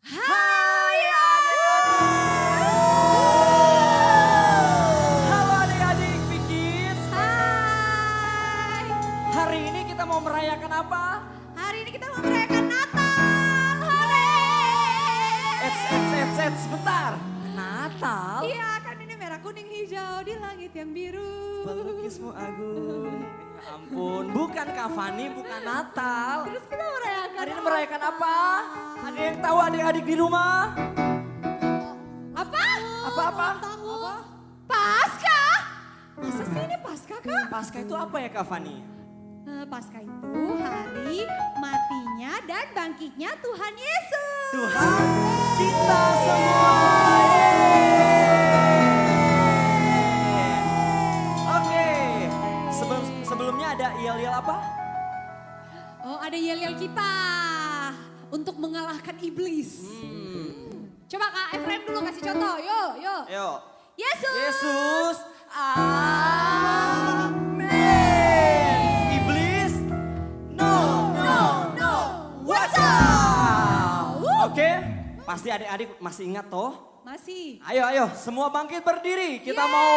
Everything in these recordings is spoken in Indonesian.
Hai adik-adik. Halo adik-adik Pikis. Hai. Hari ini kita mau merayakan apa? Hari ini kita mau merayakan Natal. Hore. Sebentar. Natal? Iya kan ini merah kuning hijau di langit yang biru. Pelukismu agung. Ya ampun, bukan Kavani, bukan Natal. Terus kita merayakan Hari ini merayakan apa? Ada yang tahu adik-adik di rumah? Apa? Apa-apa? Paskah. Masa sih ini Paskah Kak? Paskah itu apa ya Kavani? Paskah itu hari matinya dan bangkitnya Tuhan Yesus. Tuhan kita semua. Oke, sebelumnya ada yel-yel apa? Oh ada yel-yel kita untuk mengalahkan iblis. Coba Kak Efraim dulu kasih contoh, yuk. Ayo. Yesus. Yesus. Amin. Iblis. No. Watch out. Oke, pasti adik-adik masih ingat toh? Masih. Ayo, semua bangkit berdiri. Kita Yeay. mau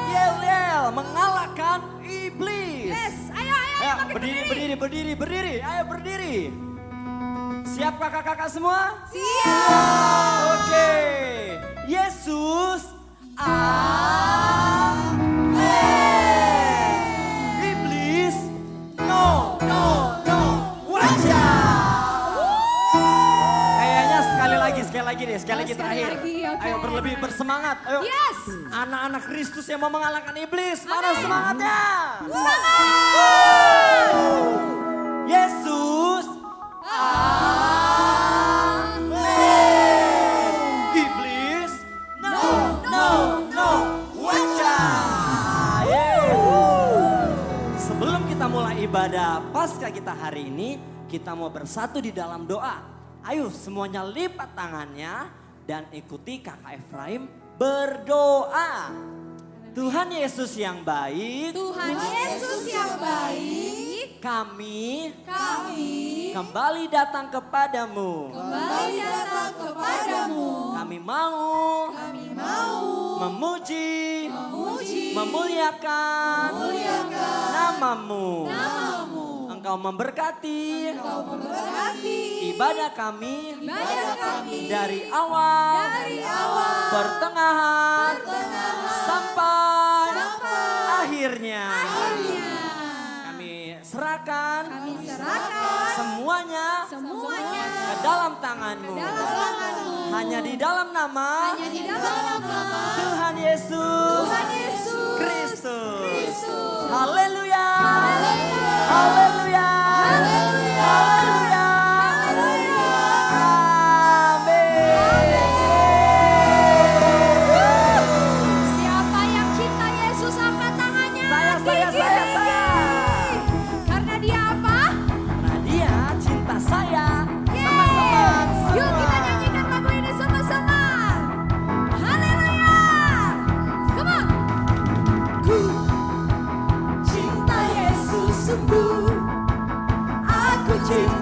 yel-yel mengalahkan iblis. Yes, ayo Ayo, bangkit berdiri. Ayo berdiri. Siap kakak-kakak semua? Siap. Oke. Yesus. Amin. Iblis. No. Watch out. Kayaknya sekali lagi terakhir. lagi, oke. Ayo berlebih bersemangat. Ayo. Yes. Anak-anak Kristus yang mau mengalahkan iblis. Mana semangatnya? Semangat. Yesus. Amin. Iblis. No. Watch out. Sebelum kita mulai ibadah Paskah kita hari ini, kita mau bersatu di dalam doa. Ayo semuanya lipat tangannya dan ikuti kakak Efraim berdoa. Tuhan Yesus yang baik. Tuhan Yesus yang baik. Kami Kembali datang kepadamu. datang kepadamu. Kami mau memuji, memuliakan namamu. Engkau memberkati ibadah kami dari awal, pertengahan, sampai akhirnya. Kami serahkan semuanya ke dalam tanganmu. Hanya di dalam nama Tuhan Yesus Kristus. Haleluya. Haleluya. Amin. Siapa yang cinta Yesus angkat tangannya. Saya. Karena dia apa? Karena dia cinta saya. Yeay. Teman-teman. Yuk kita nyanyikan lagu ini sama-sama. Haleluya. Come on. Ku cinta Yesus sungguh. Aku cinta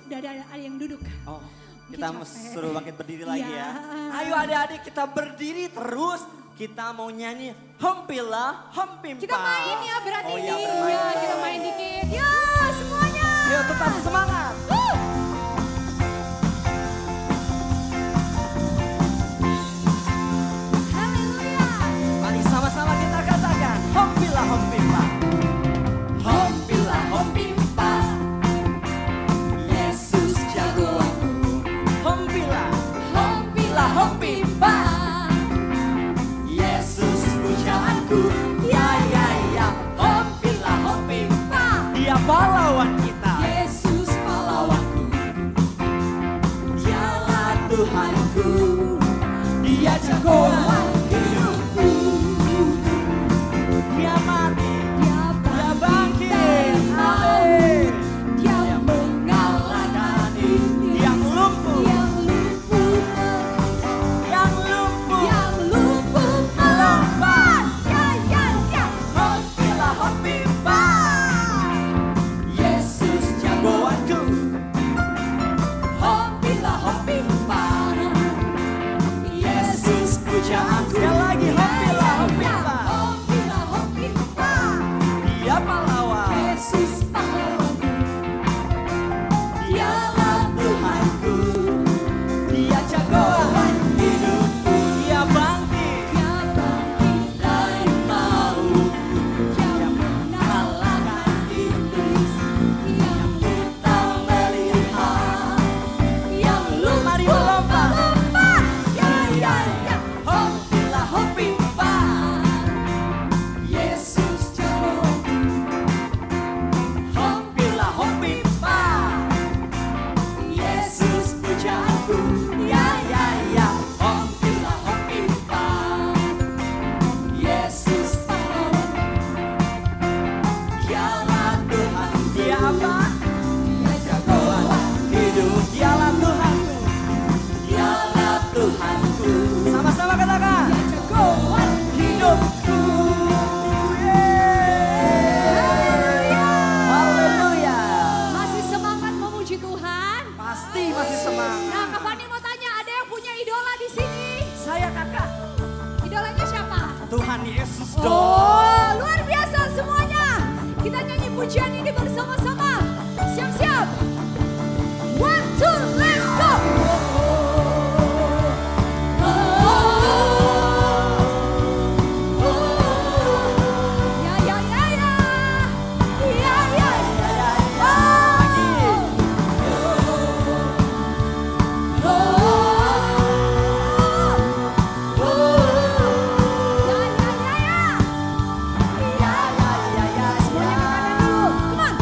Udah ada yang duduk. Oh, Mungkin kita capek. suruh bangkit berdiri lagi Iya. ya. Ayo adik-adik kita berdiri terus. Kita mau nyanyi Hempila Hempimpa. Kita main ya berarti Oh ini. iya bermain. Ya, kita main dikit. Ya semuanya. Ayo tetap semangat. Haleluya. Mari sama-sama kita katakan Hempila Hempimpa. Hempila Hempimpa. Yesus jagoanku. Hempila. Hempila Hempimpa. Yesus pujaanku. Ya ya ya. Hempila Hempimpa. Dia pahlawan kita. Yesus Pahlawanku. Dialah Tuhanku. Dia jagoan hidupku. Dia mati. Dia Dia bangkit. Amin. Dia Mengalahkan yang lumpuh. Yang lumpuh. Yang lumpuh. Yang lumpuh melompat. Ya ya ya. Hempila Hempimpa. Yesus jagoanku. Hempila Hempimpa. Yesus pujaanku. Sekali lagi Hempila Hempimpa. Hempila Hempimpa. Dia pahlawan. Yesus pahlawanku. Dialah Tuhanku. Dia jagoan hidupku. Dia bangkit. Dia bangkit dari maut. Dia mengalahkan iblis. Yang Kita melihat. yang Mari lumpuh melompat. melompat. Ya ya ya. Hempila Hempimpa. Yesus jagoanku. Hempila Hempimpa. Yesus pujaanku. Ya ya ya. Hempila Hempimpa. Yesus pahlawanku. Dialah Tuhan. Dia apa? Dia jagoan hidup. Dialah Tuhanku. Dialah Tuhanku. Sama-sama katakan. Dia jagoan Hidupku. Haleluya. Masih semangat memuji Tuhan? Pasti masih semangat. Nah, Kak Fani mau tanya, ada yang punya idola di sini? Saya kakak. Idolanya siapa? Tuhan Yesus dong. Oh, luar biasa semuanya. Kita nyanyi pujian ini bersama-sama. Siap-siap. 1, 2, let's go. Ya, ya, ya, ya. Ya, ya, ya, ya. Ya, ya, ya, ya. Semuanya ke kanan dulu. Come on.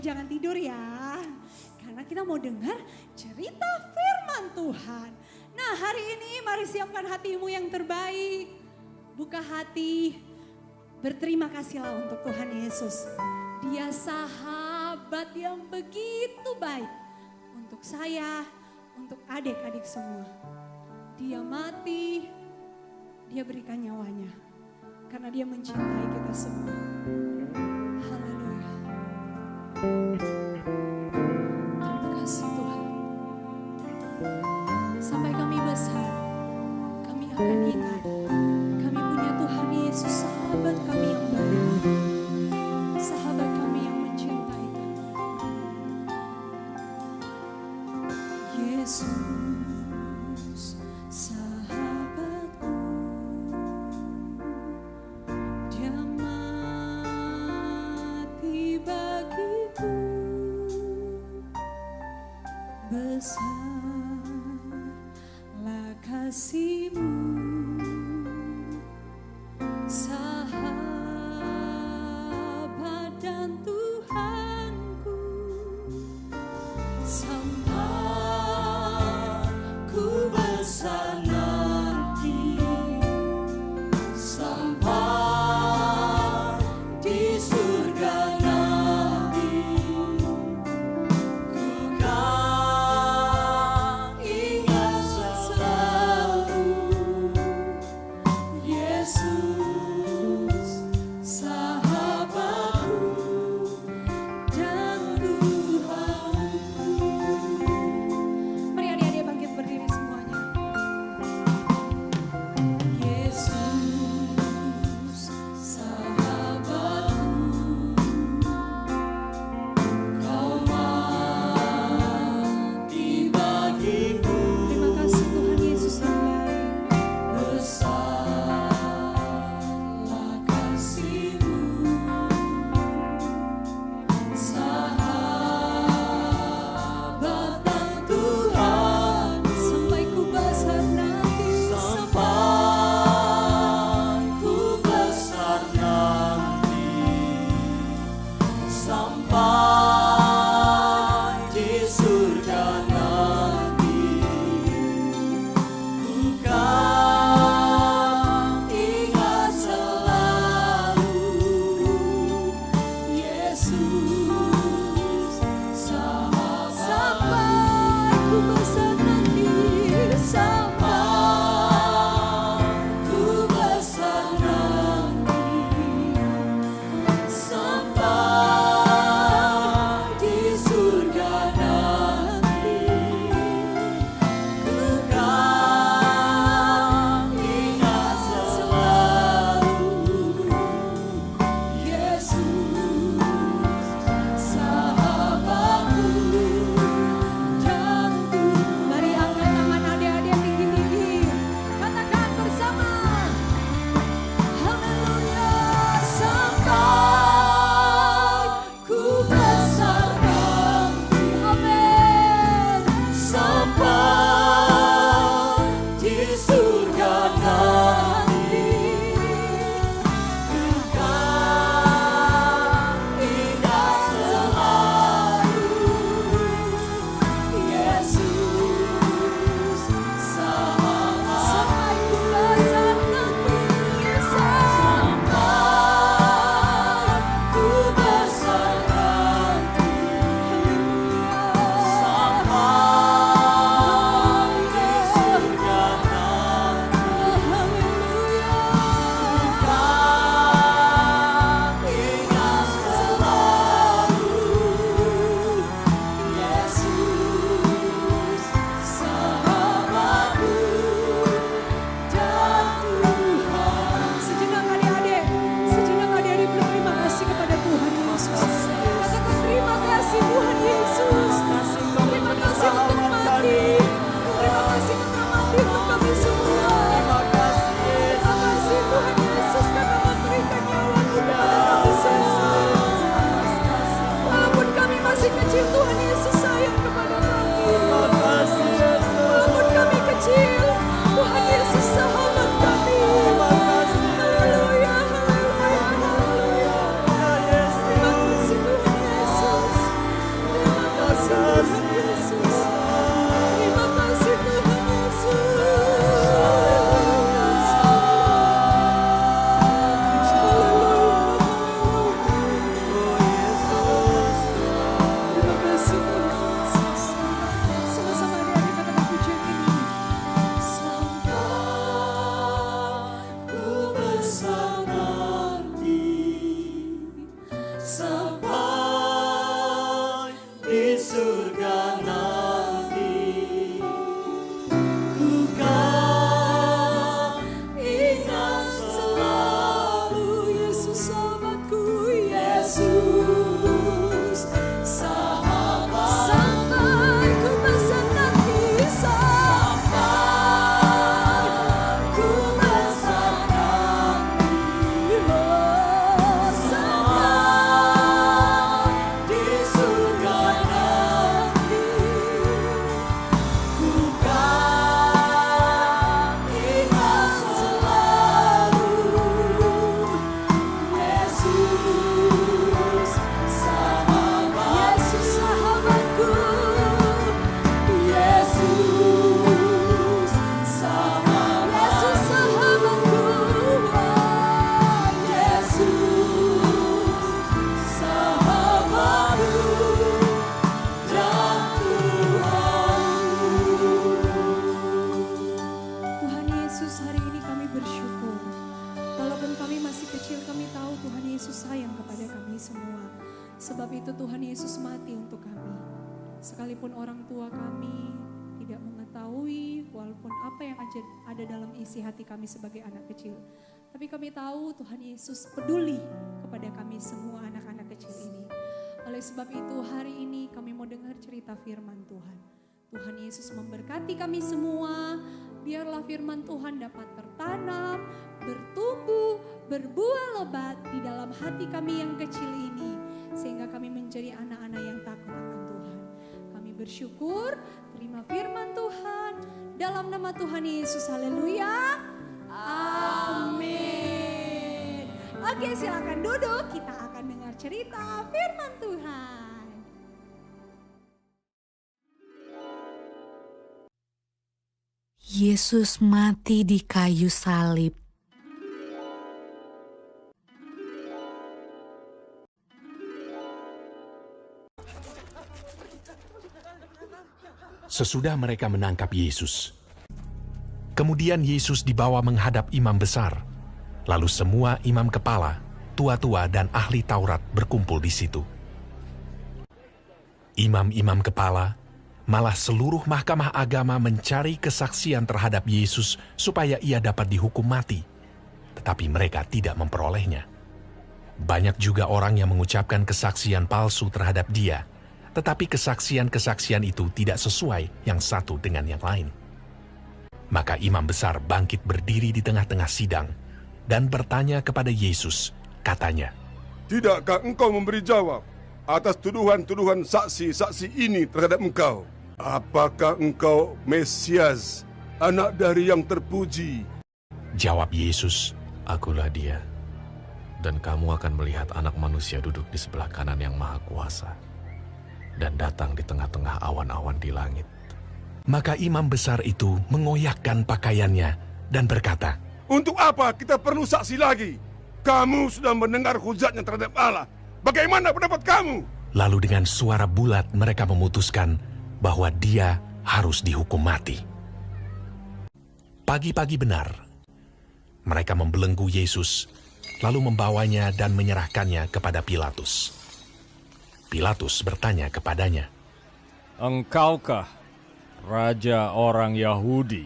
jangan tidur ya. Karena kita mau dengar cerita firman Tuhan. Nah hari ini mari siapkan hatimu yang terbaik. Buka hati, berterima kasihlah untuk Tuhan Yesus. Dia sahabat yang begitu baik untuk saya, untuk adik-adik semua. Dia mati, dia berikan nyawanya. Karena dia mencintai kita semua. Haleluya. Terima kasih Tuhan. Sampai kami besar, kami akan ingat. Kami punya Tuhan Yesus, sahabat kami yang baik. Sahabat kami yang mencintai kami. Yesus, sahabatku. Dia mati bagiku. Besarlah kasih-Mu. Sahabat dan Tuhanku, sampai ku besar nanti, sampai di surga nanti, ku kan ingat selalu Yesus, sahabatku dan Tuhanku. Mari adik-adik bangkit berdiri semuanya. Yesus, sahabatku, Kau mati bagiku. Terima kasih Tuhan Yesus yang baik. Besarlah kasih-Mu, sahabat dan Tuhan, sampai ku besar nanti, sampai ku besar nanti, sampai di surga nanti, ku kan ingat selalu Yesus, sahabat. Sampai ku besar nanti, sampai ku besar nanti, sampai di surga nanti, ku kan ingat selalu Yesus, sahabatku dan Tuhan. Mari angkat tangan adik-adik tinggi-tinggi. Katakan bersama. Haleluya. Sampai ku besar nanti. Amin. Sampai di surga nanti, ku kan ingat selalu Yesus, sahabat. Sampai ku besar nanti, sampai ku besar nanti, sampai di surga nanti, ku kan ingat selalu Yesus, sahabatku dan Tuhan. Sejenak adik-adik berterima kasih kepada Tuhan Yesus. Katakan terima kasih Tuhan Yesus. Terima kasih untuk mati. Terima kasih karena mati untuk kami semua. Terima kasih Tuhan Yesus karena memberikan nyawa-Mu kepada kami semua. Walaupun kami masih kecil, Tuhan Yesus sayang kepada kami. Walaupun kami kecil, Tuhan Yesus sahabat kami. Haleluya, haleluya, haleluya. Terima kasih Tuhan Yesus. sampai di surga nanti. Ku kan ingat selalu Yesus sahabatku, Yesus sahabat. Sampai ku bersandar kisah, sampai ku bersandar sampai di surga nanti. Ku kan ingat selalu Yesus sahabat. Yesus sahabatku, Yesus sahabat. Yesus sahabatku, Yesus sahabatku dan Tuhanku. Tuhan Yesus, hari ini kami bersyukur. Walaupun kami masih kecil, kami tahu Tuhan Yesus sayang kepada kami semua. Sebab itu Tuhan Yesus mati untuk kami. Sekalipun orang tua kami tidak mengetahui walaupun apa yang ada dalam isi hati kami sebagai anak kecil. Tapi kami tahu Tuhan Yesus peduli kepada kami semua anak-anak kecil ini. Oleh sebab itu hari ini kami mau dengar cerita firman Tuhan. Tuhan Yesus memberkati kami semua. Biarlah firman Tuhan dapat tertanam, bertumbuh, berbuah lebat di dalam hati kami yang kecil ini. Sehingga kami menjadi anak-anak yang takut akan Tuhan. Kami bersyukur, terima firman Tuhan. Dalam nama Tuhan Yesus, haleluya. Amin. Oke, silakan duduk. Kita akan dengar cerita firman Tuhan. Yesus mati di kayu salib. Sesudah mereka menangkap Yesus, kemudian Yesus dibawa menghadap imam besar. Lalu semua imam kepala, tua-tua dan ahli Taurat berkumpul di situ. Imam-imam kepala, malah seluruh mahkamah agama mencari kesaksian terhadap Yesus supaya ia dapat dihukum mati. Tetapi mereka tidak memperolehnya. Banyak juga orang yang mengucapkan kesaksian palsu terhadap dia, tetapi kesaksian-kesaksian itu tidak sesuai yang satu dengan yang lain. Maka imam besar bangkit berdiri di tengah-tengah sidang dan bertanya kepada Yesus, katanya, "Tidakkah engkau memberi jawab atas tuduhan-tuduhan saksi-saksi ini terhadap engkau? Apakah engkau Mesias, anak dari yang terpuji?" Jawab Yesus, Akulah dia, dan kamu akan melihat anak manusia duduk di sebelah kanan yang maha kuasa, dan datang di tengah-tengah awan-awan di langit. Maka imam besar itu mengoyakkan pakaiannya dan berkata, "Untuk apa kita perlu saksi lagi? Kamu sudah mendengar hujatnya terhadap Allah. Bagaimana pendapat kamu?" Lalu dengan suara bulat mereka memutuskan bahwa dia harus dihukum mati. Pagi-pagi benar, mereka membelenggu Yesus, lalu membawanya dan menyerahkannya kepada Pilatus. Pilatus bertanya kepadanya, "Engkaukah Raja orang Yahudi?"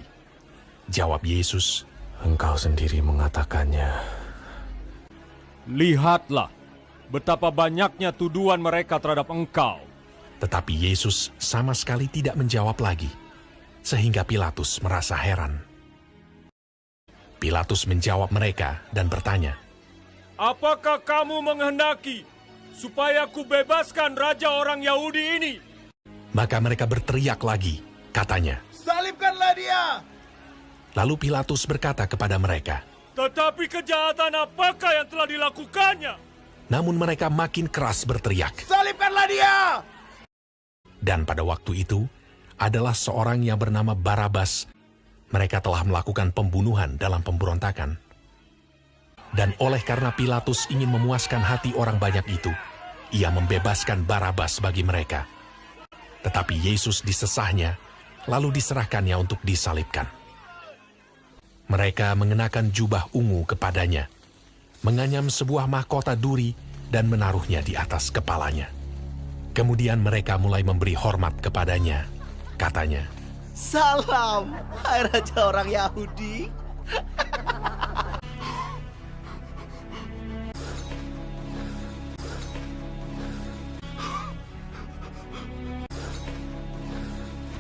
Jawab Yesus, Engkau sendiri mengatakannya. "Lihatlah betapa banyaknya tuduhan mereka terhadap engkau." Tetapi Yesus sama sekali tidak menjawab lagi, sehingga Pilatus merasa heran. Pilatus menjawab mereka dan bertanya, "Apakah kamu menghendaki supaya ku bebaskan Raja orang Yahudi ini?" Maka mereka berteriak lagi, katanya, "Salibkanlah dia!" Lalu Pilatus berkata kepada mereka, "Tetapi kejahatan apakah yang telah dilakukannya?" namun mereka makin keras berteriak. "Salibkanlah dia!" Dan pada waktu itu, adalah seorang yang bernama Barabas. Mereka telah melakukan pembunuhan dalam pemberontakan. Dan oleh karena Pilatus ingin memuaskan hati orang banyak itu, ia membebaskan Barabas bagi mereka. Tetapi Yesus disesahnya, lalu diserahkannya untuk disalibkan. Mereka mengenakan jubah ungu kepadanya, menganyam sebuah mahkota duri, dan menaruhnya di atas kepalanya. Kemudian mereka mulai memberi hormat kepadanya. Katanya, Salam, hai Raja orang Yahudi.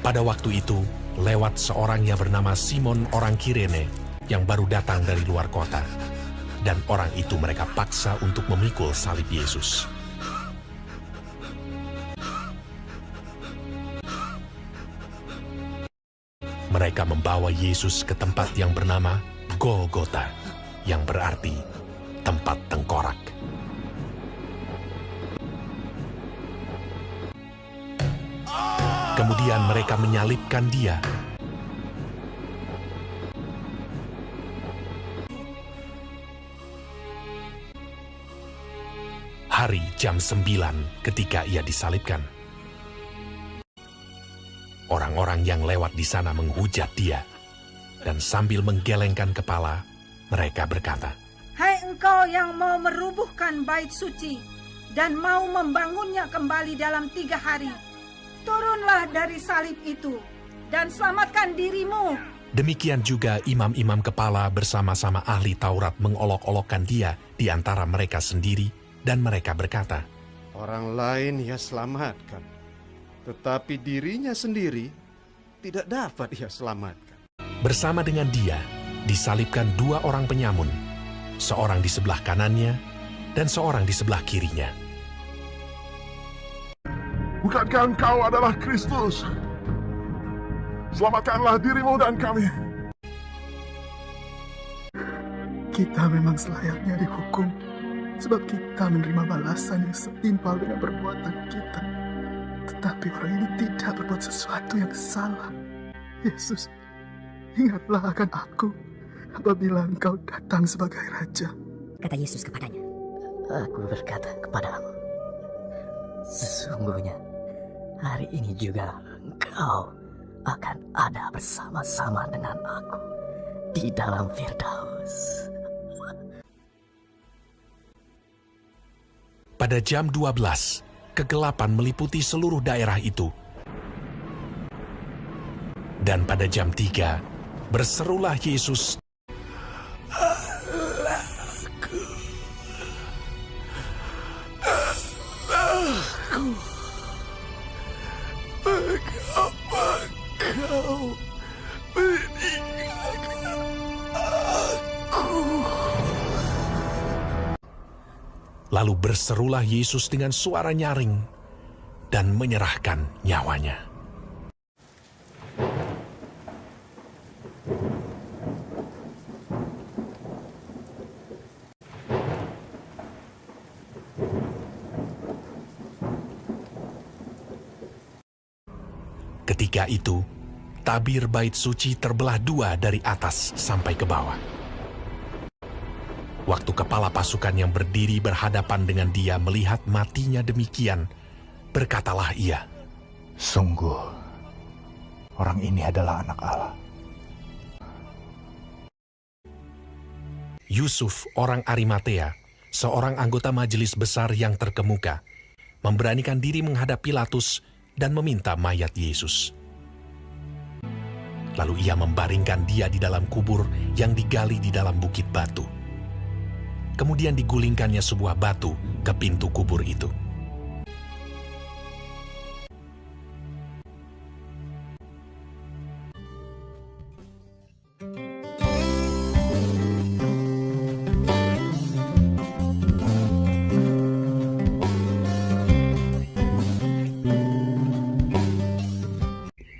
pada waktu itu, lewat seorang yang bernama Simon orang Kirene yang baru datang dari luar kota. Dan orang itu mereka paksa untuk memikul salib Yesus. Mereka membawa Yesus ke tempat yang bernama Golgota, yang berarti tempat tengkorak. Kemudian mereka menyalibkan dia. Hari jam 9 ketika ia disalibkan. Orang-orang yang lewat di sana menghujat dia. Dan sambil menggelengkan kepala, mereka berkata, Hai engkau yang mau merubuhkan bait suci dan mau membangunnya kembali dalam 3 hari. Turunlah dari salib itu dan selamatkan dirimu. Demikian juga imam-imam kepala bersama-sama ahli Taurat mengolok-olokkan dia di antara mereka sendiri, dan mereka berkata, Orang lain ia selamatkan, tetapi dirinya sendiri tidak dapat ia selamatkan. Bersama dengan dia disalibkan 2 orang penyamun, seorang di sebelah kanannya dan seorang di sebelah kirinya. Bukankah engkau adalah Kristus? Selamatkanlah dirimu dan kami. Kita memang selayaknya dihukum, sebab kita menerima balasan yang setimpal dengan perbuatan kita. Tetapi orang ini tidak berbuat sesuatu yang salah. Yesus, ingatlah akan aku apabila engkau datang sebagai Raja. Kata Yesus kepadanya, Aku berkata kepadamu, sesungguhnya hari ini juga engkau akan ada bersama-sama dengan aku di dalam Firdaus. Pada jam 12, kegelapan meliputi seluruh daerah itu. Dan pada jam 3, berserulah Yesus, Mengapa kau meninggalkan aku? Lalu berserulah Yesus dengan suara nyaring dan menyerahkan nyawanya. Ketika itu, tabir bait suci terbelah 2 dari atas sampai ke bawah. Waktu kepala pasukan yang berdiri berhadapan dengan dia melihat matinya demikian, berkatalah ia, Sungguh, orang ini adalah anak Allah. Yusuf, orang Arimatea, seorang anggota majelis besar yang terkemuka, memberanikan diri menghadap Pilatus dan meminta mayat Yesus. Lalu ia membaringkan dia di dalam kubur yang digali di dalam bukit batu. Kemudian digulingkannya sebuah batu ke pintu kubur itu.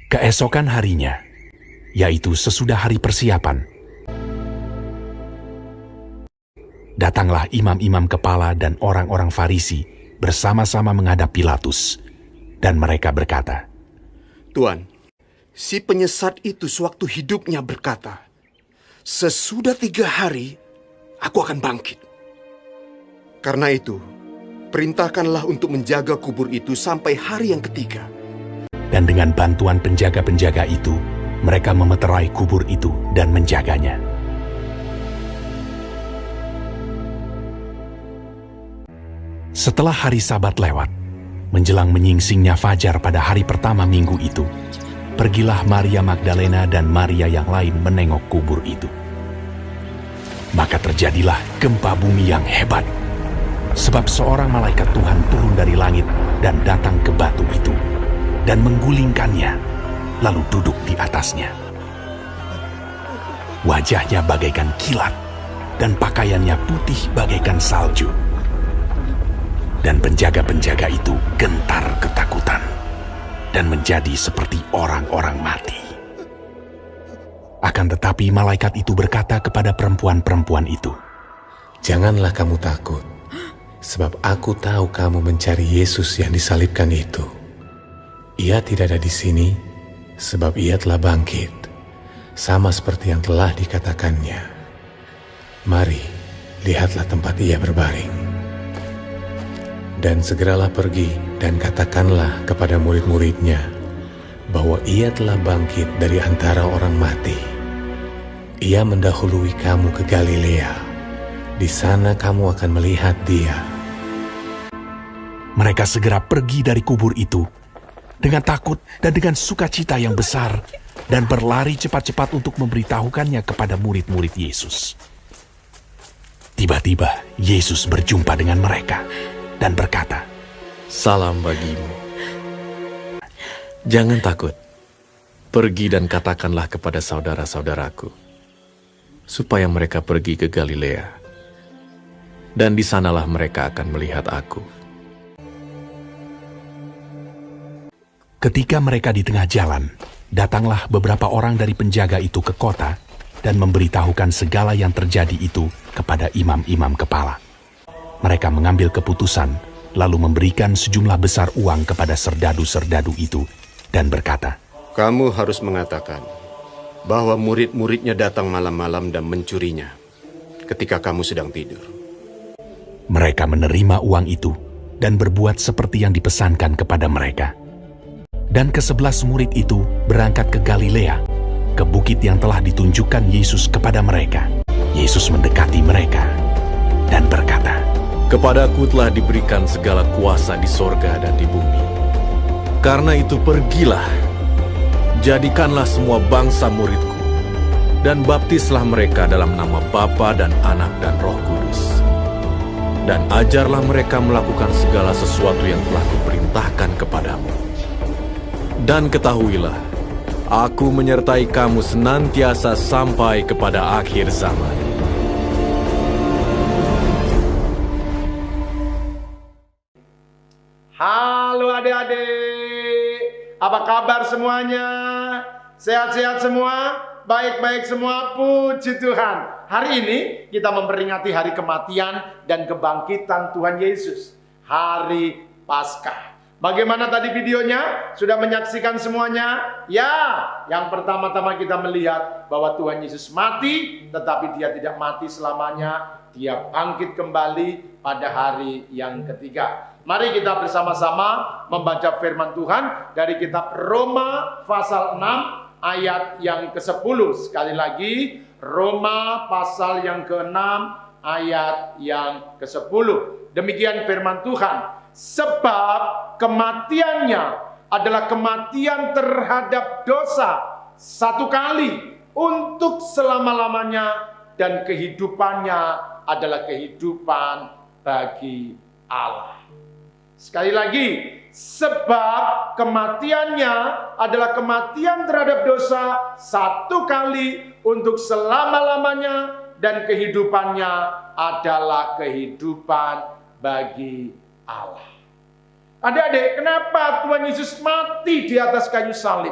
Keesokan harinya, yaitu sesudah hari persiapan, datanglah imam-imam kepala dan orang-orang Farisi bersama-sama menghadap Pilatus, dan mereka berkata, Tuan, si penyesat itu sewaktu hidupnya berkata, sesudah 3 hari, aku akan bangkit. Karena itu, perintahkanlah untuk menjaga kubur itu sampai hari yang ketiga. Dan dengan bantuan penjaga-penjaga itu, mereka memeterai kubur itu dan menjaganya. Setelah hari Sabat lewat, menjelang menyingsingnya fajar pada hari pertama minggu itu, pergilah Maria Magdalena dan Maria yang lain menengok kubur itu. Maka terjadilah gempa bumi yang hebat, sebab seorang malaikat Tuhan turun dari langit dan datang ke batu itu, dan menggulingkannya, lalu duduk di atasnya. Wajahnya bagaikan kilat, dan pakaiannya putih bagaikan salju. Dan penjaga-penjaga itu gentar ketakutan dan menjadi seperti orang-orang mati. Akan tetapi malaikat itu berkata kepada perempuan-perempuan itu, "Janganlah kamu takut, sebab aku tahu kamu mencari Yesus yang disalibkan itu. Ia tidak ada di sini, sebab ia telah bangkit, sama seperti yang telah dikatakannya. Mari, lihatlah tempat ia berbaring. Dan segeralah pergi dan katakanlah kepada murid-muridnya bahwa ia telah bangkit dari antara orang mati. Ia mendahului kamu ke Galilea. Di sana kamu akan melihat dia." Mereka segera pergi dari kubur itu dengan takut dan dengan sukacita yang besar, dan berlari cepat-cepat untuk memberitahukannya kepada murid-murid Yesus. Tiba-tiba Yesus berjumpa dengan mereka dan berkata, "Salam bagimu. Jangan takut. Pergi dan katakanlah kepada saudara-saudaraku, supaya mereka pergi ke Galilea. Dan di sanalah mereka akan melihat aku." Ketika mereka di tengah jalan, datanglah beberapa orang dari penjaga itu ke kota dan memberitahukan segala yang terjadi itu kepada imam-imam kepala. Mereka mengambil keputusan, lalu memberikan sejumlah besar uang kepada serdadu-serdadu itu, dan berkata, "Kamu harus mengatakan bahwa murid-muridnya datang malam-malam dan mencurinya ketika kamu sedang tidur." Mereka menerima uang itu dan berbuat seperti yang dipesankan kepada mereka. Dan ke-11 murid itu berangkat ke Galilea, ke bukit yang telah ditunjukkan Yesus kepada mereka. Yesus mendekati mereka dan berkata, "Kepadaku telah diberikan segala kuasa di sorga dan di bumi. Karena itu pergilah, jadikanlah semua bangsa muridku, dan baptislah mereka dalam nama Bapa dan Anak dan Roh Kudus. Dan ajarlah mereka melakukan segala sesuatu yang telah kuperintahkan kepadamu. Dan ketahuilah, aku menyertai kamu senantiasa sampai kepada akhir zaman." Halo adik-adik, apa kabar semuanya? Sehat-sehat semua? Baik-baik semua, puji Tuhan. Hari ini kita memperingati hari kematian dan kebangkitan Tuhan Yesus, hari Paskah. Bagaimana tadi videonya? Sudah menyaksikan semuanya? Ya, yang pertama-tama kita melihat bahwa Tuhan Yesus mati, tetapi dia tidak mati selamanya. Dia bangkit kembali pada hari yang ketiga. Mari kita bersama-sama membaca firman Tuhan dari kitab Roma pasal 6 ayat yang ke-10. Sekali lagi, Roma pasal yang ke-6 ayat yang ke-10. Demikian firman Tuhan. "Sebab kematiannya adalah kematian terhadap dosa satu kali untuk selama-lamanya, dan kehidupannya adalah kehidupan bagi Allah." Sekali lagi, sebab kematiannya adalah kematian terhadap dosa satu kali untuk selama-lamanya, dan kehidupannya adalah kehidupan bagi Allah. Adik-adik, kenapa Tuhan Yesus mati di atas kayu salib?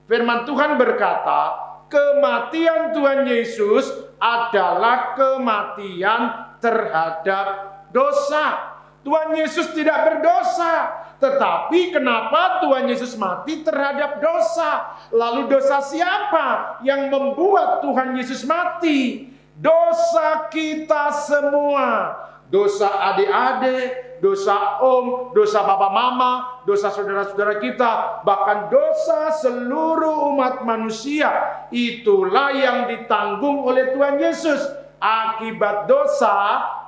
Firman Tuhan berkata, kematian Tuhan Yesus adalah kematian terhadap dosa. Tuhan Yesus tidak berdosa, tetapi kenapa Tuhan Yesus mati terhadap dosa? Lalu dosa siapa yang membuat Tuhan Yesus mati? Dosa kita semua. Dosa adik-adik, dosa om, dosa papa mama, dosa saudara-saudara kita, bahkan dosa seluruh umat manusia. Itulah yang ditanggung oleh Tuhan Yesus. Akibat dosa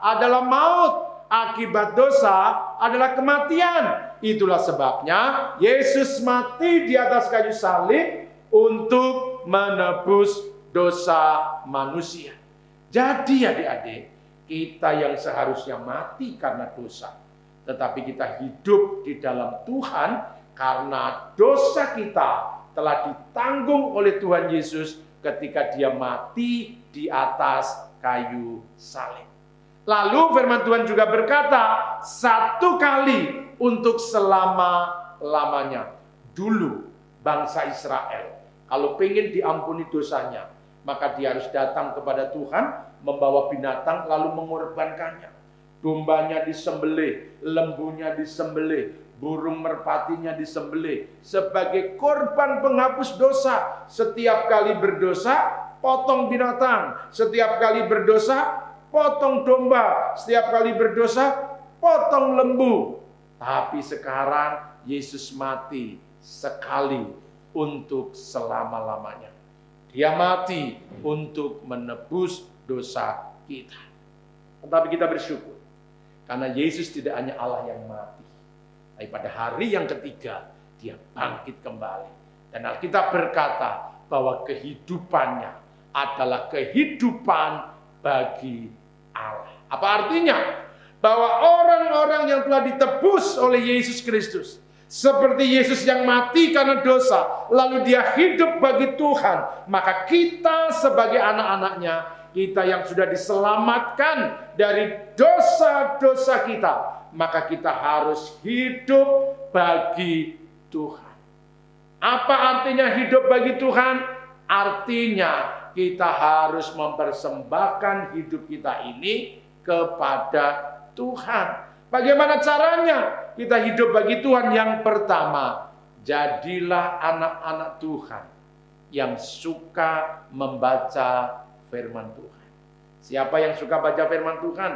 adalah maut. Akibat dosa adalah kematian. Itulah sebabnya Yesus mati di atas kayu salib untuk menebus dosa manusia. Jadi adik-adik, kita yang seharusnya mati karena dosa, tetapi kita hidup di dalam Tuhan karena dosa kita telah ditanggung oleh Tuhan Yesus ketika Dia mati di atas kayu salib. Lalu firman Tuhan juga berkata, satu kali untuk selama-lamanya. Dulu bangsa Israel, kalau pengen diampuni dosanya, maka dia harus datang kepada Tuhan, membawa binatang lalu mengorbankannya. Dombanya disembelih, lembunya disembelih, burung merpatinya disembelih sebagai korban penghapus dosa. Setiap kali berdosa, potong binatang. Setiap kali berdosa, potong domba. Setiap kali berdosa, potong lembu. Tapi sekarang Yesus mati sekali untuk selama-lamanya. Dia mati untuk menebus dosa kita. Tetapi kita bersyukur karena Yesus tidak hanya Allah yang mati, tapi pada hari yang ketiga Dia bangkit kembali. Dan Alkitab berkata bahwa kehidupannya adalah kehidupan bagi Allah. Apa artinya? Bahwa orang-orang yang telah ditebus oleh Yesus Kristus, seperti Yesus yang mati karena dosa, lalu Dia hidup bagi Tuhan, maka kita sebagai anak-anaknya, kita yang sudah diselamatkan dari dosa-dosa kita, maka kita harus hidup bagi Tuhan. Apa artinya hidup bagi Tuhan? Artinya kita harus mempersembahkan hidup kita ini kepada Tuhan. Bagaimana caranya kita hidup bagi Tuhan? Yang pertama, jadilah anak-anak Tuhan yang suka membaca firman Tuhan. Siapa yang suka baca firman Tuhan?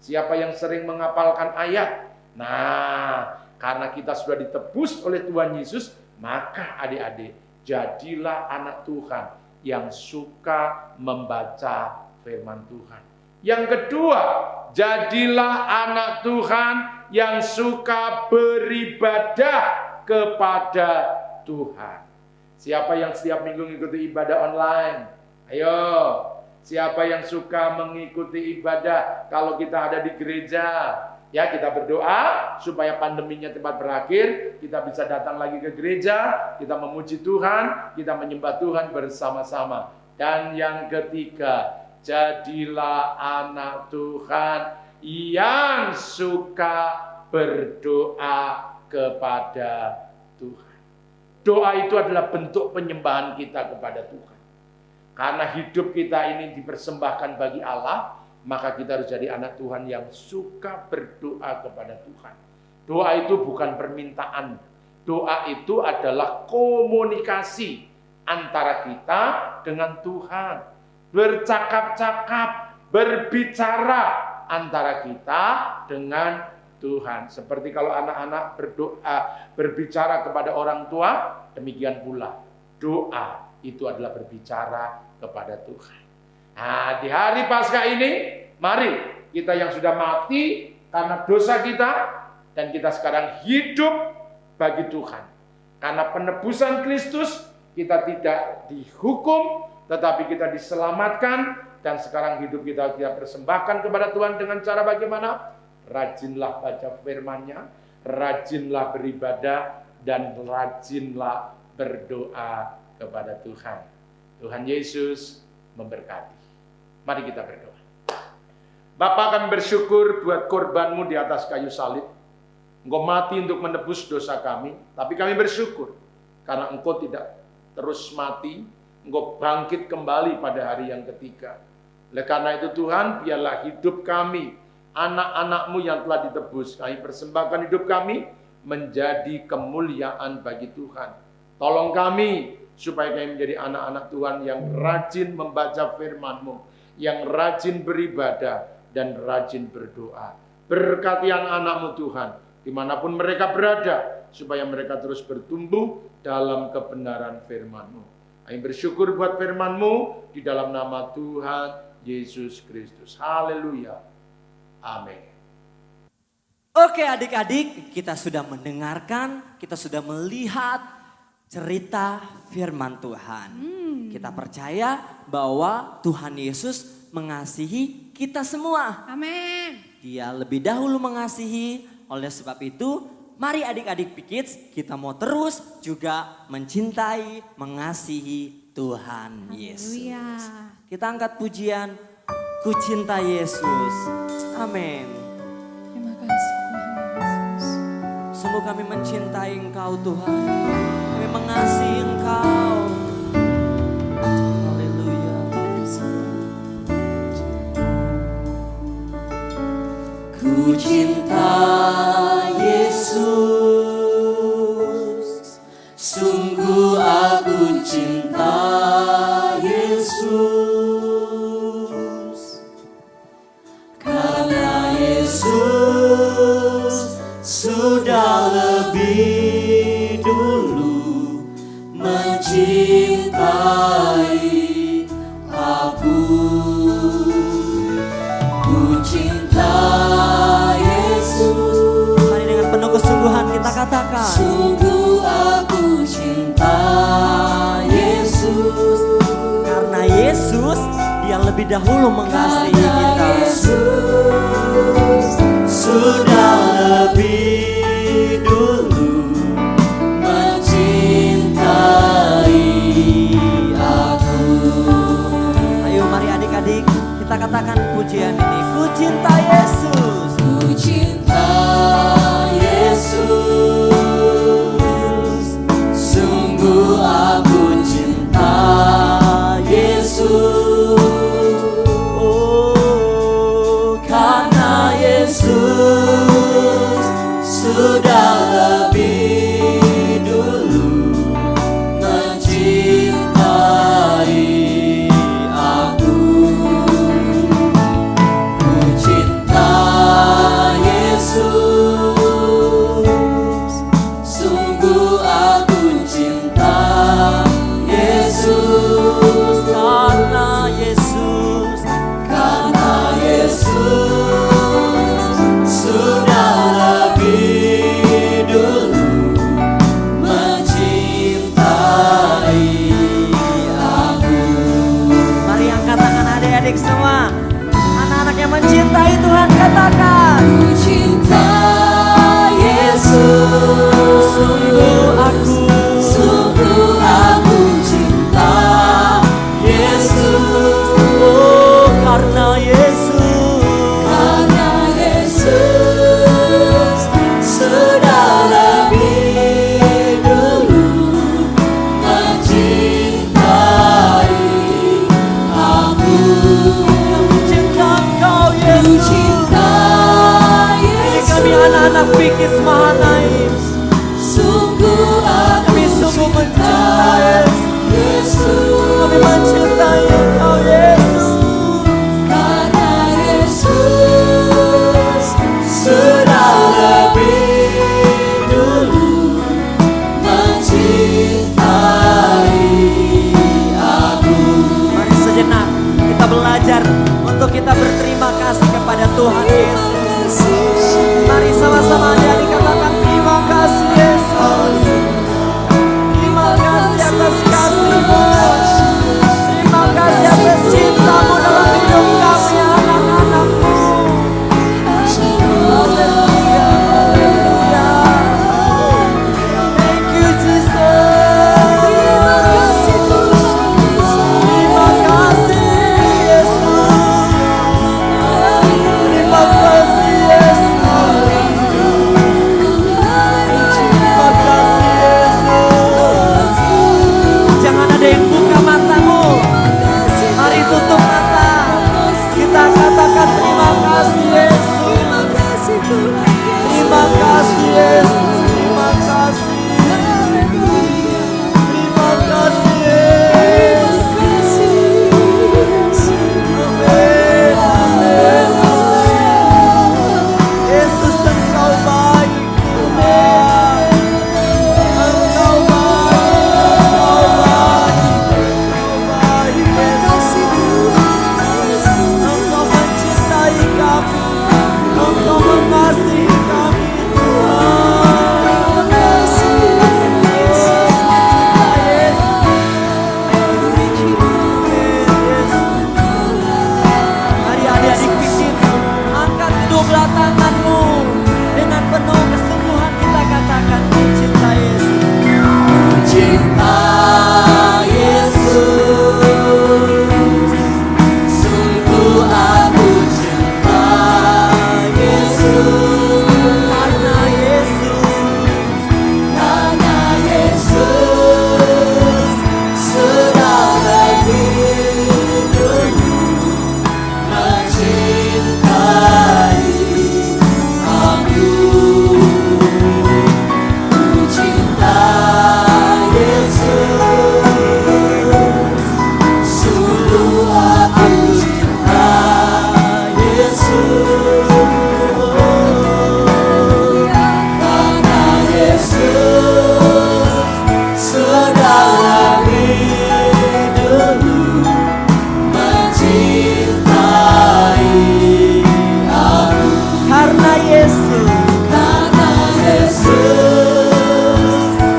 Siapa yang sering menghafalkan ayat? Nah, karena kita sudah ditebus oleh Tuhan Yesus, maka adik-adik, jadilah anak Tuhan yang suka membaca firman Tuhan. Yang kedua, jadilah anak Tuhan yang suka beribadah kepada Tuhan. Siapa yang setiap minggu mengikuti ibadah online? Ayo, siapa yang suka mengikuti ibadah kalau kita ada di gereja? Ya, kita berdoa supaya pandeminya cepat berakhir, kita bisa datang lagi ke gereja, kita memuji Tuhan, kita menyembah Tuhan bersama-sama. Dan yang ketiga, jadilah anak Tuhan yang suka berdoa kepada Tuhan. Doa itu adalah bentuk penyembahan kita kepada Tuhan. Karena hidup kita ini dipersembahkan bagi Allah, maka kita harus jadi anak Tuhan yang suka berdoa kepada Tuhan. Doa itu bukan permintaan. Doa itu adalah komunikasi antara kita dengan Tuhan. Bercakap-cakap, berbicara antara kita dengan Tuhan. Seperti kalau anak-anak berdoa, berbicara kepada orang tua, demikian pula doa itu adalah berbicara kepada Tuhan. Nah, di hari Paskah ini, mari kita yang sudah mati karena dosa kita, dan kita sekarang hidup bagi Tuhan. Karena penebusan Kristus, kita tidak dihukum, tetapi kita diselamatkan, dan sekarang hidup kita persembahkan kepada Tuhan dengan cara bagaimana? Rajinlah baca firman-Nya, rajinlah beribadah, dan rajinlah berdoa kepada Tuhan. Tuhan Yesus memberkati. Mari kita berdoa. Bapa, kami bersyukur buat korban-Mu di atas kayu salib. Engkau mati untuk menebus dosa kami, tapi kami bersyukur karena Engkau tidak terus mati, Engkau bangkit kembali pada hari yang ketiga. Oleh karena itu Tuhan, biarlah hidup kami, anak-anak-Mu yang telah ditebus, kami persembahkan hidup kami menjadi kemuliaan bagi Tuhan. Tolong kami supaya kami menjadi anak-anak Tuhan yang rajin membaca firman-Mu, yang rajin beribadah dan rajin berdoa. Berkati anak-anak-Mu Tuhan, dimanapun mereka berada, supaya mereka terus bertumbuh dalam kebenaran firman-Mu. Kami bersyukur buat firman-Mu di dalam nama Tuhan Yesus Kristus. Haleluya. Amin. Oke adik-adik, kita sudah mendengarkan, kita sudah melihat cerita firman Tuhan. Kita percaya bahwa Tuhan Yesus mengasihi kita semua. Amin. Dia lebih dahulu mengasihi, oleh sebab itu mari adik-adik P-Kids kita mau terus juga mencintai, mengasihi Tuhan Yesus. Kita angkat pujian, Ku Cinta Yesus. Amin. Terima kasih Tuhan Yesus. Sungguh kami mencintai Engkau Tuhan. Kami mengasihi Engkau. Haleluya. Ku cinta Yesus. Sungguh aku cinta Yesus. Karena Yesus sudah lebih dulu mencintai aku. Ku cinta Yesus. Mari dengan penuh kesungguhan kita katakan. Sungguh aku cinta Yesus. Karena Yesus dia lebih dahulu mengasihi kita. Yesus sudah lebih dulu mencintai aku. Ayo mari adik-adik kita katakan pujian ini. Ku cinta Yesus. Ku cinta Yesus. Sungguh aku cinta Yesus. Oh, karena Yesus sudah lebih dulu mencintai aku. Ku cinta Yesus. Sungguh aku cinta Yesus. Karena Yesus sudah lebih dulu mencintai aku. Mari angkat tangan adik-adik semua. Anak-anak yang mencintai Tuhan katakan. Ku cinta Yesus. Sungguh aku cinta Yesus. Oh, karena Yesus sudah lebih dulu mencintai aku. Ku cinta Engkau Yesus. Ini kami anak-anak P-Kids Mahanaim. Kami sungguh mencintai Yesus. Kami mencintai Engkau Yesus. Karena Yesus sudah lebih dulu mencintai aku. Mari sejenak kita belajar untuk kita berterima kasih kepada Tuhan Yesus. Mari sama-sama adik katakan terima kasih Yesus. Terima kasih atas kasih-Mu. cinta Yesus, sungguh aku cinta Yesus, karena Yesus sudah lebih dulu mencintai aku. Ku cinta Yesus, sungguh aku cinta Yesus, karena Yesus sudah lebih dulu mencintai aku. Karena Yesus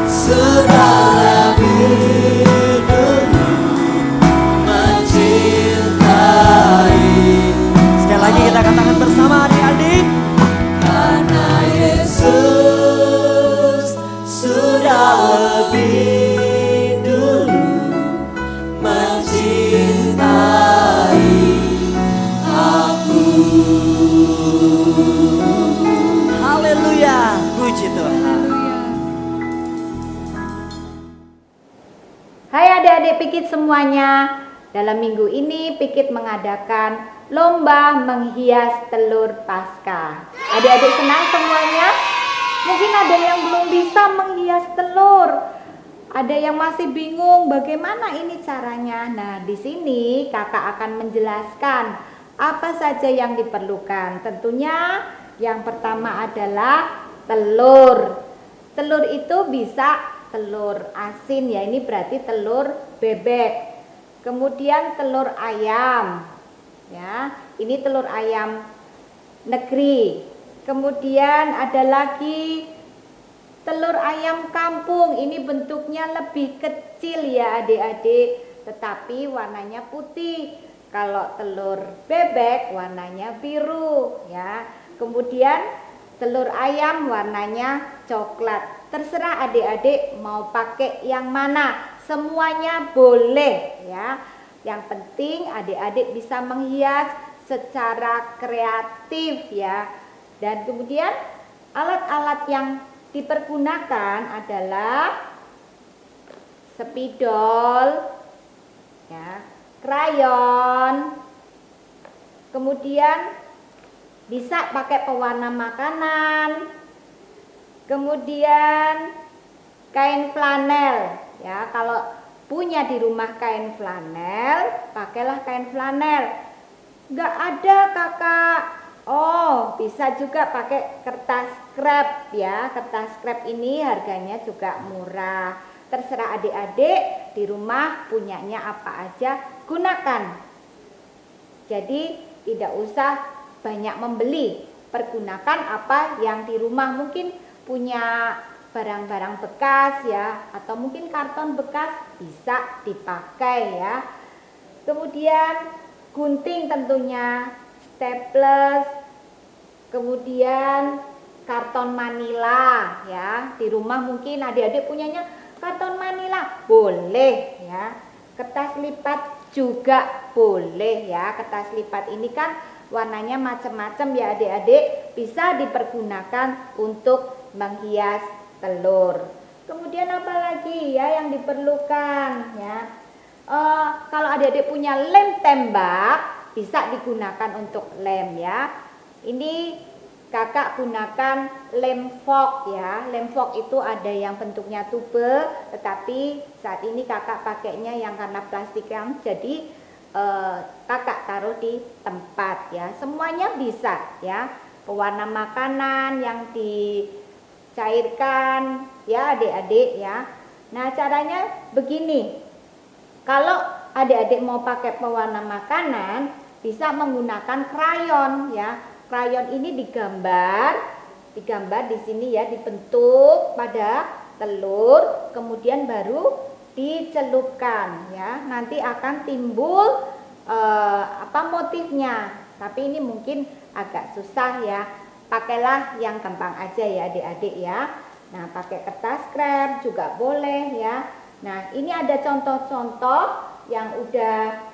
sudah lebih dulu mencintai. Sekali lagi kita katakan bersama adik-adik. Karena Yesus sudah lebih dulu mencintai aku. Haleluya, puji Tuhan. Hai adik-adik Pikit semuanya. Dalam minggu ini Pikit mengadakan lomba menghias telur Paskah. Adik-adik senang semuanya? Mungkin ada yang belum bisa menghias telur. Ada yang masih bingung bagaimana ini caranya. Nah, di sini kakak akan menjelaskan apa saja yang diperlukan. Tentunya yang pertama adalah telur. Telur itu bisa telur asin ya, ini berarti telur bebek. Kemudian telur ayam. Ya, ini telur ayam negeri. Kemudian ada lagi telur ayam kampung. Ini bentuknya lebih kecil ya adik-adik, tetapi warnanya putih. Kalau telur bebek warnanya biru ya. Kemudian telur ayam warnanya coklat. Terserah adik-adik mau pakai yang mana, semuanya boleh ya. Yang penting adik-adik bisa menghias secara kreatif ya. Dan kemudian alat-alat yang dipergunakan adalah spidol ya, krayon, kemudian bisa pakai pewarna makanan, kemudian kain flanel ya. Kalau punya di rumah kain flanel, pakailah kain flanel. Enggak ada kakak, oh bisa juga pakai kertas krep ya. Kertas krep ini harganya juga murah. Terserah adik-adik di rumah punyanya apa aja gunakan. Jadi tidak usah banyak membeli, pergunakan apa yang di rumah. Mungkin punya barang-barang bekas ya, atau mungkin karton bekas bisa dipakai ya. Kemudian gunting tentunya, staples, kemudian karton manila ya. Di rumah mungkin adik-adik punyanya karton manila, boleh ya. Kertas lipat juga boleh ya. Kertas lipat ini kan warnanya macam-macam ya adik-adik, bisa dipergunakan untuk menghias telur. Kemudian apa lagi ya yang diperlukan ya? Kalau adik-adik punya lem tembak, bisa digunakan untuk lem ya. Ini kakak gunakan lem fog ya. Lem fog itu ada yang bentuknya tube, tetapi saat ini kakak pakainya yang karena plastikan, jadi kakak taruh di tempat ya. Semuanya bisa ya. Pewarna makanan yang dicairkan ya adik-adik ya. Nah caranya begini. Kalau adik-adik mau pakai pewarna makanan, bisa menggunakan krayon ya. Krayon ini digambar di sini ya, dibentuk pada telur, kemudian baru dicelupkan ya. Nanti akan timbul motifnya. Tapi ini mungkin agak susah ya. Pakailah yang gampang aja ya adik-adik ya. Nah, pakai kertas krem juga boleh ya. Nah, ini ada contoh-contoh yang udah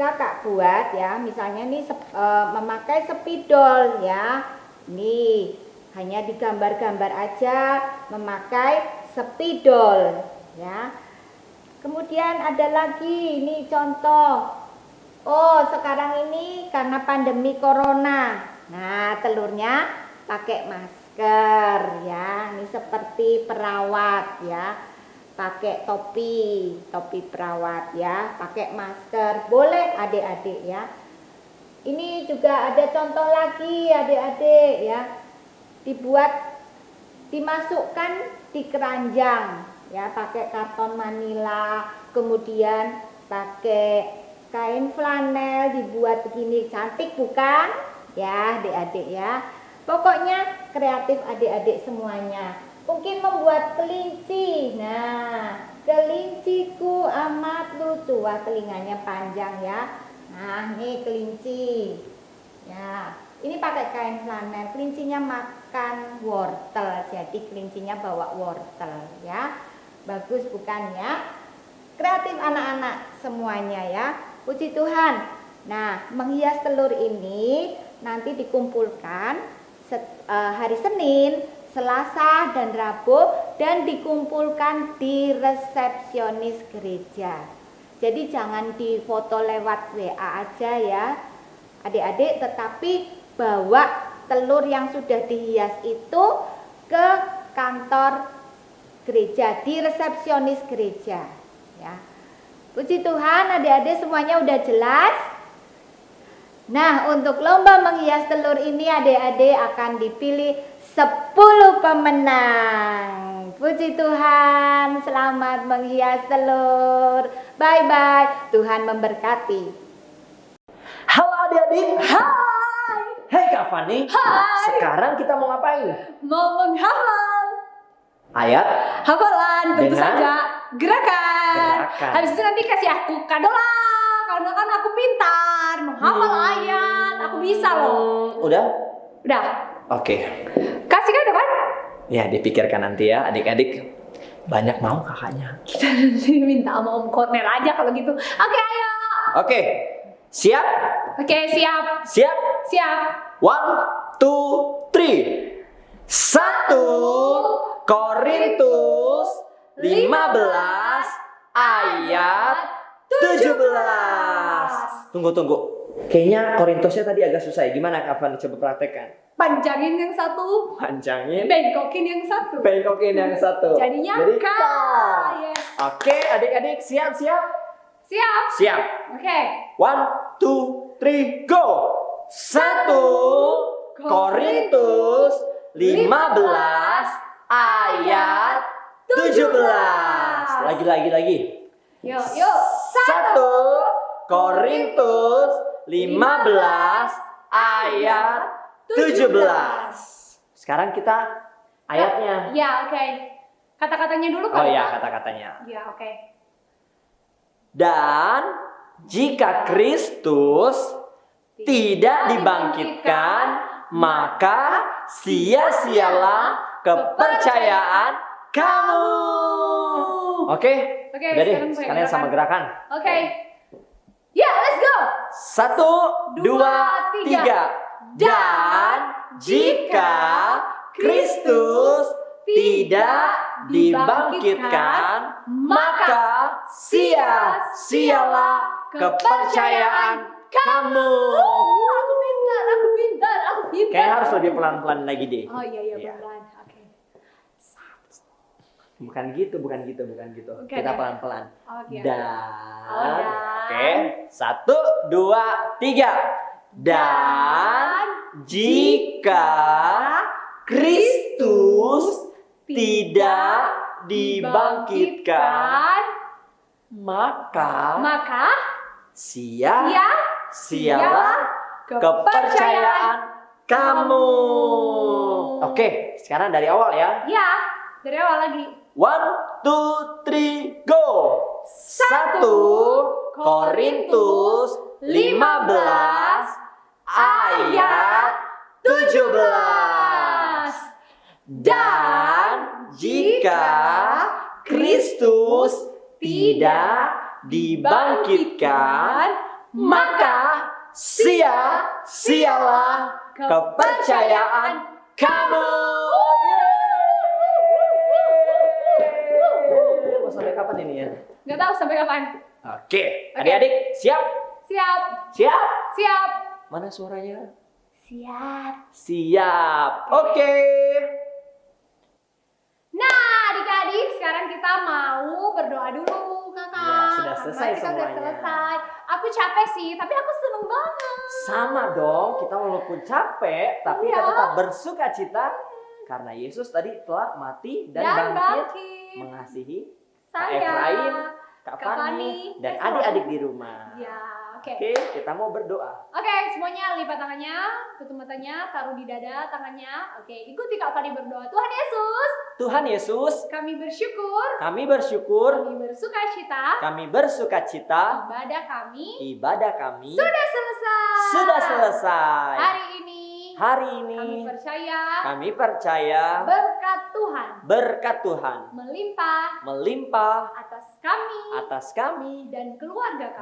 kakak buat ya. Misalnya nih memakai spidol ya. Nih, hanya digambar-gambar aja memakai spidol ya. Kemudian ada lagi ini contoh. Oh, sekarang ini karena pandemi corona. Nah, telurnya pakai masker ya. Ini seperti perawat ya. Pakai topi perawat ya, pakai masker. Boleh adik-adik ya. Ini juga ada contoh lagi adik-adik ya. Dimasukkan di keranjang ya, pakai karton manila, kemudian pakai kain flanel dibuat begini, cantik bukan? Ya adik-adik ya. Pokoknya kreatif adik-adik semuanya. Mungkin membuat kelinci. Nah, kelinciku amat lucu. Wah, telinganya panjang ya. Nah, ini kelinci. Ya, ini pakai kain flanel. Kelincinya makan wortel. Jadi kelincinya bawa wortel ya. Bagus bukan ya? Kreatif anak-anak semuanya ya. Puji Tuhan. Nah, menghias telur ini nanti dikumpulkan hari Senin, Selasa dan Rabu dan dikumpulkan di resepsionis gereja. Jadi jangan difoto lewat WA aja ya adik-adik, tetapi bawa telur yang sudah dihias itu ke kantor gereja, di resepsionis gereja ya. Puji Tuhan, adik-adik semuanya udah jelas. Nah, untuk lomba menghias telur ini adik-adik akan dipilih 10 pemenang. Puji Tuhan, selamat menghias telur. Bye-bye, Tuhan memberkati. Halo adik-adik. Hai. Hai Kak Fani. Hai. Sekarang kita mau ngapain? Mau menghafal. Ayat. Hafalan, tentu Dengan saja gerakan. gerakan. Habis itu nanti kasih aku kado lah, karena kan aku pintar menghafal ayat, aku bisa loh. Udah? Udah. Oke. Kasih kado kan? Ya, dipikirkan nanti ya adik-adik. Banyak mau kakaknya. Kita nanti minta sama Om Kornel aja kalau gitu. Oke, ayo. Oke. Siap? Oke, siap. Siap? Siap. 1, 2, 3. 1 Korintus 15 ayat 17. Tunggu. Kayaknya Korintusnya tadi agak susah ya. Gimana Kak Fani? Coba praktekkan. Panjangin yang satu. Panjangin. Bengkokin yang satu. Bengkokin yang satu. Jadinya Jadi K. K. Yes. Oke, adik-adik siap? Siap. Siap. Oke. 1, 2, 3, go. 1 Korintus 15 ayat 17. Lagi. Yuk. 1 Korintus 15 ayat 17. Sekarang kita ayatnya. Ya, oke. Kata-katanya dulu Oh kan? ya, kata-katanya. Ya, oke. Dan jika Kristus tidak dibangkitkan, maka sia-sialah kepercayaan kamu. Oke? Oke, Udah deh, sekarang pakai sekalian sama gerakan. Oke. Ya, let's go. 1, 2, 3. Dan jika Kristus tidak dibangkitkan, maka sia-sialah kepercayaan kamu. Aku pintar. Kayaknya harus lebih pelan-pelan lagi deh. Oh iya, pelan-pelan. Oke. Bukan gitu. Oke, Kita deh. pelan-pelan. Oke. Dan. Oke. 1, 2, 3. Dan jika Kristus tidak dibangkitkan, maka sia-sialah kepercayaan kamu. Oke, sekarang dari awal ya. Ya, dari awal lagi. 1, 2, 3, go. 1 Korintus 15 ayat 17. Dan jika Kristus tidak dibangkitkan, maka sia-sialah kepercayaan kamu. Mau sampai kapan ini ya? Nggak tahu sampai kapan. Oke, adik-adik siap? Siap. Siap? Siap. Mana suaranya? Siap. Siap. Oke. Nah, adik-adik, sekarang kita mau berdoa dulu, Kakak. Ya, sudah selesai kita udah semuanya. selesai. Aku capek sih, tapi aku seneng banget. Sama dong, kita walaupun capek, tapi kita Iya. tetap bersuka cita karena Yesus tadi telah mati dan bangkit mengasihi Kak Saya, Efraim, Kak Kak Fani, Fani, dan Kak adik-adik di rumah. Ya, oke. Oke, kita mau berdoa. Oke, semuanya lipat tangannya, tutup matanya, taruh di dada tangannya. Oke, ikuti Kak Fani berdoa. Tuhan Yesus, Tuhan Yesus, kami bersyukur, kami bersyukur, kami bersuka cita, kami bersuka cita, ibadah kami sudah selesai. Hari ini kami percaya berkat Tuhan melimpah atas kami dan keluarga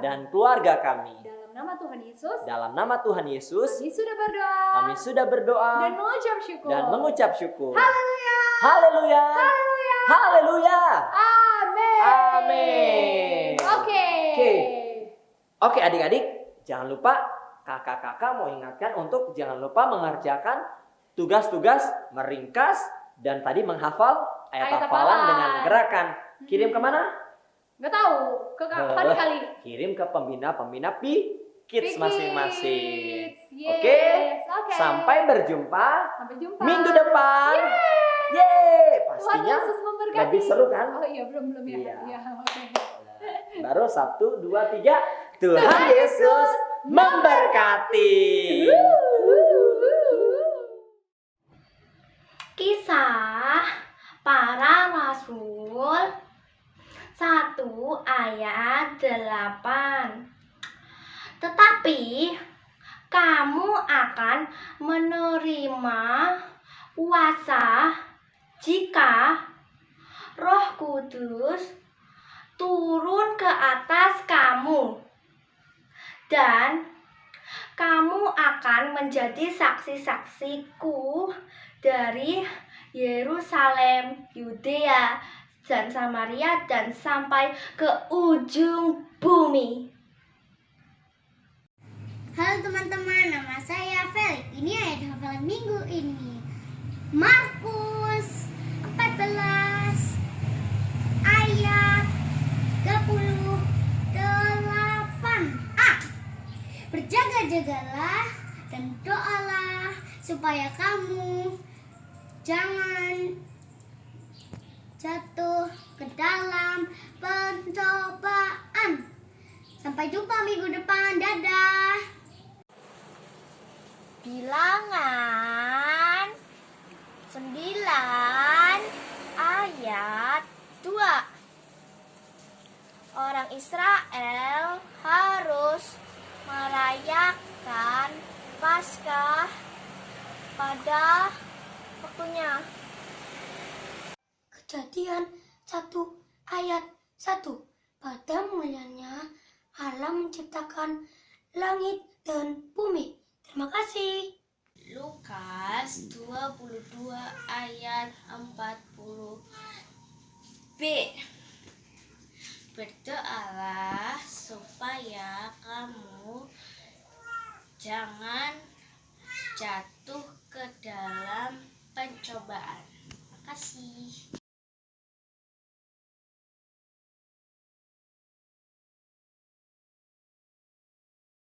kami. Dalam Dalam nama Tuhan Yesus, kami sudah berdoa dan mengucap syukur. Haleluya. Haleluya. Haleluya. Amin. Amin. Oke. Oke, adik-adik, jangan lupa kakak-kakak mau ingatkan untuk jangan lupa mengerjakan tugas-tugas meringkas dan tadi menghafal ayat hafalan dengan gerakan. Kirim kemana? Nggak tahu, ke Kak Fani kali. Kirim ke pembina-pembina Kids masing-masing. Yes, Oke. oke. Sampai berjumpa Sampai jumpa minggu depan. Yeay. Yeay, Tuhan pastinya Yesus memberkati. lebih seru kan? Oh iya, belum ya. Iya. Iya, oke. Baru 1, 2, 3. Tuhan Yesus memberkati. Kisah Para Rasul 1 ayat 8. Tetapi kamu akan menerima kuasa jika Roh Kudus turun ke atas kamu, dan kamu akan menjadi saksi-saksiku dari Yerusalem, Yudea, dan Samaria, dan sampai ke ujung bumi. Halo teman-teman, nama saya Felix. Ini ayat hafalan minggu ini. Markus 14 ayat 28a. Berjaga-jagalah dan doalah supaya kamu jangan jatuh ke dalam pencobaan. Sampai jumpa minggu depan. Dadah. Bilangan 9 ayat 2. Orang Israel harus merayakan Paskah pada waktunya. Kejadian 1 ayat 1. Pada mulanya Allah menciptakan langit dan bumi. Terima kasih. Lukas 22 ayat 40b. Berdoalah supaya kamu jangan jatuh ke dalam pencobaan. Terima kasih.